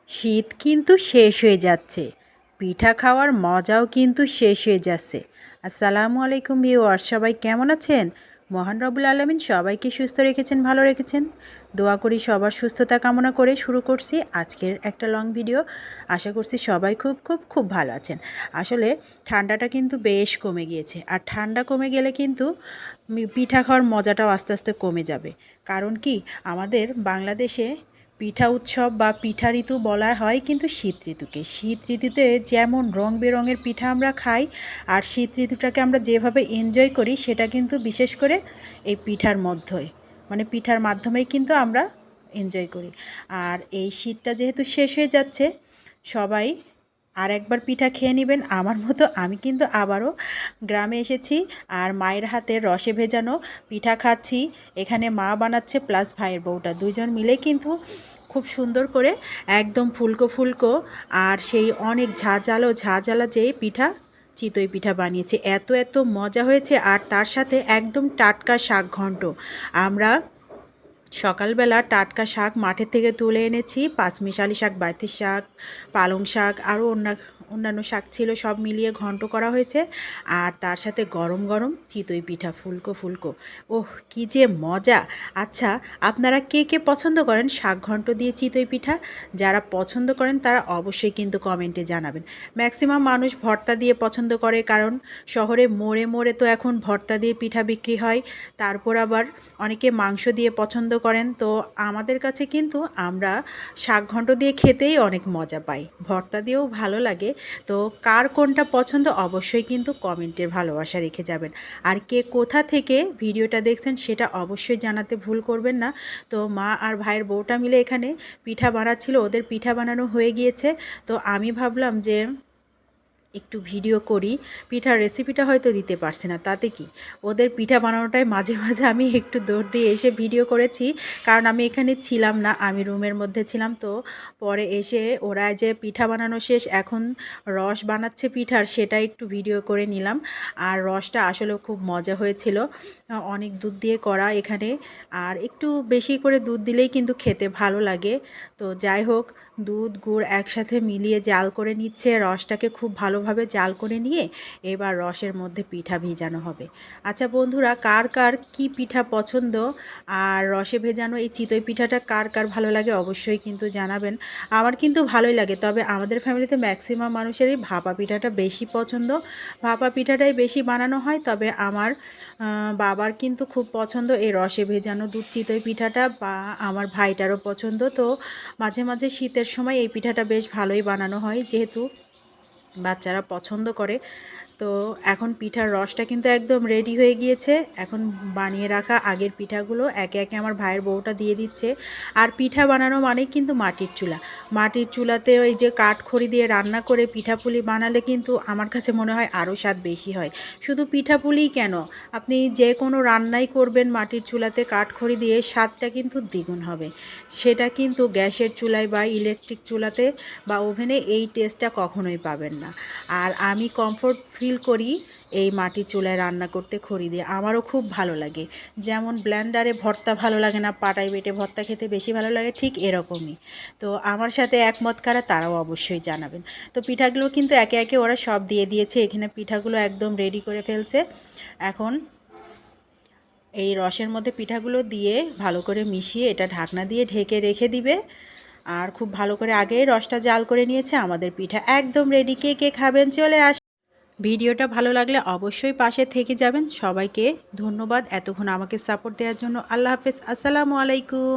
শীত কিন্তু শেষ হয়ে যাচ্ছে, পিঠা খাওয়ার মজাও কিন্তু শেষ হয়ে যাচ্ছে। আসসালামু আলাইকুম ভিউয়ার্স, সবাই কেমন আছেন? মহান রব্বুল আলামিন সবাইকে সুস্থ রেখেছেন, ভালো রেখেছেন। দোয়া করি সবার সুস্থতা কামনা করে শুরু করছি আজকের একটা লং ভিডিও। আশা করছি সবাই খুব খুব খুব ভালো আছেন। আসলে ঠান্ডাটা কিন্তু বেশ কমে গিয়েছে, আর ঠান্ডা কমে গেলে কিন্তু পিঠা খাওয়ার মজাটাও আস্তে আস্তে কমে যাবে। কারণ কি, আমাদের বাংলাদেশে পিঠা উৎসব বা পিঠা ঋতু বলা হয় কিন্তু শীত ঋতুকে। শীত ঋতুতে যেমন রং বেরঙের পিঠা আমরা খাই, আর শীত ঋতুটাকে আমরা যেভাবে এনজয় করি সেটা কিন্তু বিশেষ করে এই পিঠার মধ্যেই, মানে পিঠার মাধ্যমেই কিন্তু আমরা এনজয় করি। আর এই শীতটা যেহেতু শেষ হয়ে যাচ্ছে, সবাই আর একবার পিঠা খেয়ে নেবেন আমার মতো। আমি কিন্তু আবারও গ্রামে এসেছি, আর মায়ের হাতের রসে ভেজানো পিঠা খাচ্ছি। এখানে মা বানাচ্ছে প্লাস ভাইয়ের বউটা, দুজন মিলে কিন্তু খুব সুন্দর করে একদম ফুলকো ফুলকো আর সেই অনেক ঝাঁঝালো যে পিঠা, চিতই পিঠা বানিয়েছে। এত এত মজা হয়েছে, আর তার সাথে একদম টাটকা শাক ঘন্ট। আমরা সকালবেলা টাটকা শাক মাঠের থেকে তুলে এনেছি, পাঁচমিশালি শাক, বাইতির শাক, পালং শাক, আরও অন্যান্য শাক ছিল, সব মিলিয়ে ঘন্ট করা হয়েছে। আর তার সাথে গরম গরম চিতই পিঠা ফুলকো ফুলকো। ওহ, কি যে মজা! আচ্ছা, আপনারা কে কে পছন্দ করেন শাক ঘন্ট দিয়ে চিতই পিঠা? যারা পছন্দ করেন তারা অবশ্যই কিন্তু কমেন্টে জানাবেন। ম্যাক্সিমাম মানুষ ভর্তা দিয়ে পছন্দ করে, কারণ শহরে মোড়ে মোড়ে তো এখন ভর্তা দিয়ে পিঠা বিক্রি হয়। তারপর আবার অনেকে মাংস দিয়ে পছন্দ করেন। তো আমাদের কাছে কিন্তু আমরা শাক ঘন্ট দিয়ে খেতেই অনেক মজা পাই, ভর্তা দিয়েও ভালো লাগে। তো কার কোনটা পছন্দ অবশ্যই কিন্তু কমেন্টের ভালোবাসা রেখে যাবেন। আর কে কোথা থেকে ভিডিওটা দেখছেন সেটা অবশ্যই জানাতে ভুল করবেন না। তো মা আর ভাইয়ের বউটা মিলে এখানে পিঠা বানাচ্ছিল, ওদের পিঠা বানানো হয়ে গিয়েছে। তো আমি ভাবলাম যে একটু ভিডিও করি। পিঠার রেসিপিটা হয়তো দিতে পারছি না, তাতে কি, ওদের পিঠা বানানোটাই মাঝে মাঝে আমি একটু দৌড় দিয়ে এসে ভিডিও করেছি, কারণ আমি এখানে ছিলাম না, আমি রুমের মধ্যে ছিলাম। তো পরে এসে ওরা যে পিঠা বানানো শেষ, এখন রস বানাচ্ছে পিঠার, সেটা একটু ভিডিও করে নিলাম। আর রসটা আসলেও খুব মজা হয়েছিল, অনেক দুধ দিয়ে করা এখানে, আর একটু বেশি করে দুধ দিলেই কিন্তু খেতে ভালো লাগে। তো যাই হোক, দুধ গুড় একসাথে মিলিয়ে জাল করে নিচ্ছে, রসটাকে খুব ভালোভাবে জাল করে নিয়ে এবার রসের মধ্যে পিঠা ভিজানো হবে। আচ্ছা বন্ধুরা, কার কার কি পিঠা পছন্দ, আর রসে ভেজানো এই চিতই পিঠাটা কার কার ভালো লাগে অবশ্যই কিন্তু জানাবেন। আমার কিন্তু ভালোই লাগে, তবে আমাদের ফ্যামিলিতে ম্যাক্সিমাম মানুষেরই ভাপা পিঠাটা বেশি পছন্দ, ভাপা পিঠাটাই বেশি বানানো হয়। তবে আমার বাবার কিন্তু খুব পছন্দ এই রসে ভেজানো দুধ চিতই পিঠাটা, বা আমার ভাইটারও পছন্দ। তো মাঝে মাঝে শীতের সময় এই পিঠাটা বেশ ভালোই বানানো হয়, যেহেতু বাচ্চারা পছন্দ করে। তো এখন পিঠার রসটা কিন্তু একদম রেডি হয়ে গিয়েছে। এখন বানিয়ে রাখা আগের পিঠাগুলো একে একে আমার ভাইয়ের বউটা দিয়ে দিচ্ছে। আর পিঠা বানানো মানেই কিন্তু মাটির চুলা, মাটির চুলাতে ওই যে কাঠখড়ি দিয়ে রান্না করে পিঠাপুলি বানালে কিন্তু আমার কাছে মনে হয় আরও স্বাদ বেশি হয়। শুধু পিঠাপুলিই কেন, আপনি যে কোনো রান্নাই করবেন মাটির চুলাতে কাঠখড়ি দিয়ে, স্বাদটা কিন্তু দ্বিগুণ হবে। সেটা কিন্তু গ্যাসের চুলায় বা ইলেকট্রিক চুলাতে বা ওভেনে এই টেস্টটা কখনোই পাবেন না। আর আমি কমফোর্ট ফিল করি এই মাটির চুলায় রান্না করতে খড়ি দিয়ে, আমারও খুব ভালো লাগে। যেমন ব্লেন্ডারে ভর্তা ভালো লাগে না, পাটায় বেটে ভর্তা খেতে বেশি ভালো লাগে, ঠিক এরকমই। তো আমার সাথে একমত কারা তারাও অবশ্যই জানাবেন। তো পিঠাগুলো কিন্তু একে একে ওরা সব দিয়ে দিয়েছে, এখানে পিঠাগুলো একদম রেডি করে ফেলছে। এখন এই রসের মধ্যে পিঠাগুলো দিয়ে ভালো করে মিশিয়ে এটা ঢাকনা দিয়ে ঢেকে রেখে দিবে। আর খুব ভালো করে আগেই রসটা জাল করে নিয়েছে, আমাদের পিঠা একদম রেডি। কে কে খাবেন চলে আস। ভিডিওটা ভালো লাগলে অবশ্যই পাশে থেকে যাবেন। সবাইকে ধন্যবাদ এতক্ষণ আমাকে সাপোর্ট দেওয়ার জন্য। আল্লাহ হাফেজ, আসসালামু আলাইকুম।